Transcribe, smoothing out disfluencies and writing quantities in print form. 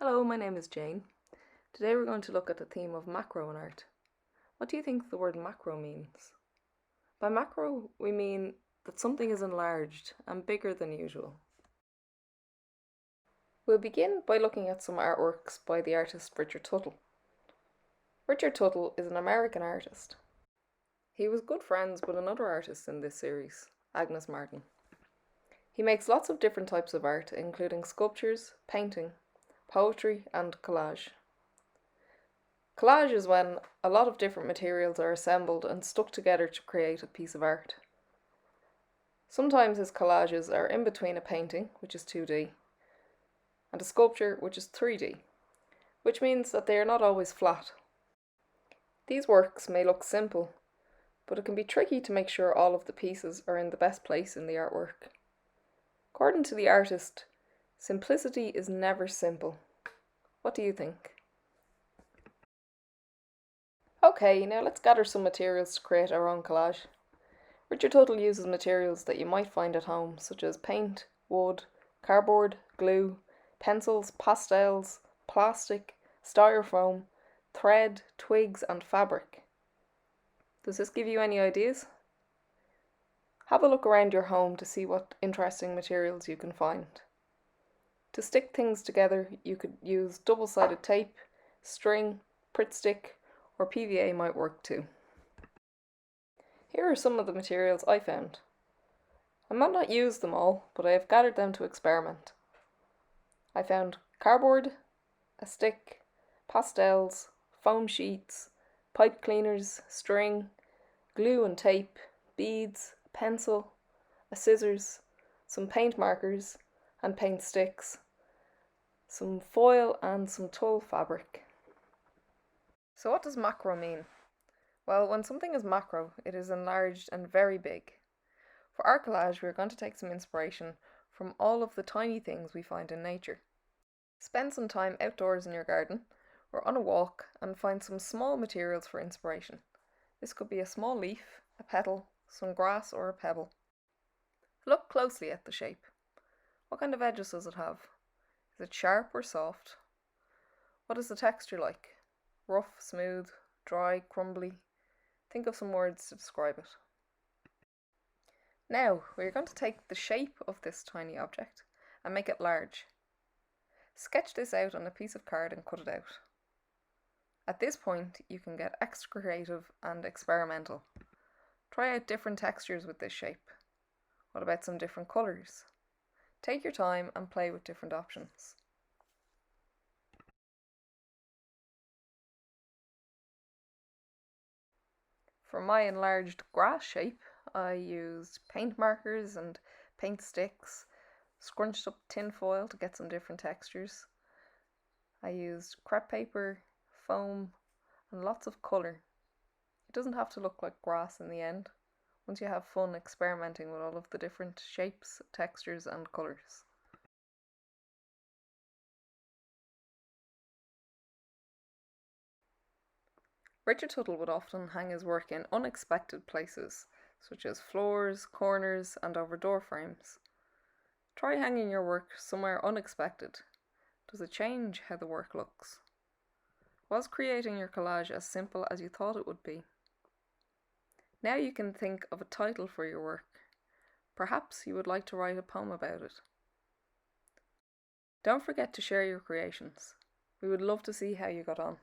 Hello, my name is Jane. Today we're going to look at the theme of macro in art. What do you think the word macro means? By macro, we mean that something is enlarged and bigger than usual. We'll begin by looking at some artworks by the artist Richard Tuttle. Richard Tuttle is an American artist. He was good friends with another artist in this series, Agnes Martin. He makes lots of different types of art, including sculptures, painting, poetry, and collage. Collage is when a lot of different materials are assembled and stuck together to create a piece of art. Sometimes his collages are in between a painting, which is 2D, and a sculpture, which is 3D, which means that they are not always flat. These works may look simple, but it can be tricky to make sure all of the pieces are in the best place in the artwork. According to the artist, simplicity is never simple. What do you think? Okay, now let's gather some materials to create our own collage. Richard Tuttle uses materials that you might find at home, such as paint, wood, cardboard, glue, pencils, pastels, plastic, styrofoam, thread, twigs, and fabric. Does this give you any ideas? Have a look around your home to see what interesting materials you can find. To stick things together, you could use double-sided tape, string, Pritt stick, or PVA might work too. Here are some of the materials I found. I might not use them all, but I have gathered them to experiment. I found cardboard, a stick, pastels, foam sheets, pipe cleaners, string, glue and tape, beads, a pencil, a scissors, some paint markers and paint sticks, some foil and some tulle fabric. So what does macro mean? Well, when something is macro, it is enlarged and very big. For our collage, we're going to take some inspiration from all of the tiny things we find in nature. Spend some time outdoors in your garden or on a walk and find some small materials for inspiration. This could be a small leaf, a petal, some grass or a pebble. Look closely at the shape. What kind of edges does it have? Is it sharp or soft? What is the texture like? Rough, smooth, dry, crumbly? Think of some words to describe it. Now, we're going to take the shape of this tiny object and make it large. Sketch this out on a piece of card and cut it out. At this point, you can get extra creative and experimental. Try out different textures with this shape. What about some different colours? Take your time and play with different options. For my enlarged grass shape, I used paint markers and paint sticks, scrunched up tin foil to get some different textures. I used crepe paper, foam, and lots of colour. It doesn't have to look like grass in the end, once you have fun experimenting with all of the different shapes, textures, and colours. Richard Tuttle would often hang his work in unexpected places, such as floors, corners, and over door frames. Try hanging your work somewhere unexpected. Does it change how the work looks? Was creating your collage as simple as you thought it would be? Now you can think of a title for your work. Perhaps you would like to write a poem about it. Don't forget to share your creations. We would love to see how you got on.